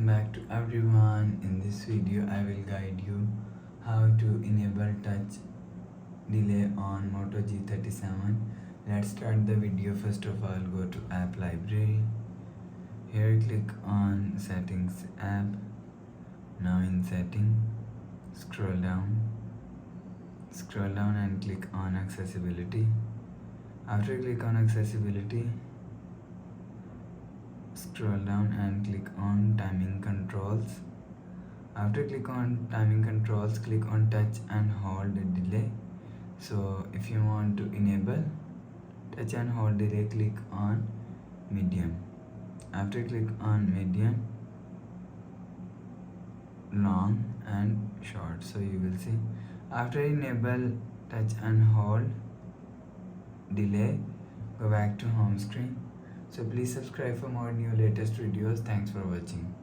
Welcome back to everyone. In this video I will guide you how to enable touch delay on Moto G37. Let's start the video. First of all, go to app library. Here click on settings app. Now in setting, scroll down and click on accessibility. After click on accessibility, scroll down and click on timing controls. After click on timing controls, click on touch and hold delay. So if you want to enable touch and hold delay, click on medium. After click on medium, long and short, so you will see. After enable touch and hold delay, go back to home screen. So please subscribe for more new latest videos. Thanks for watching.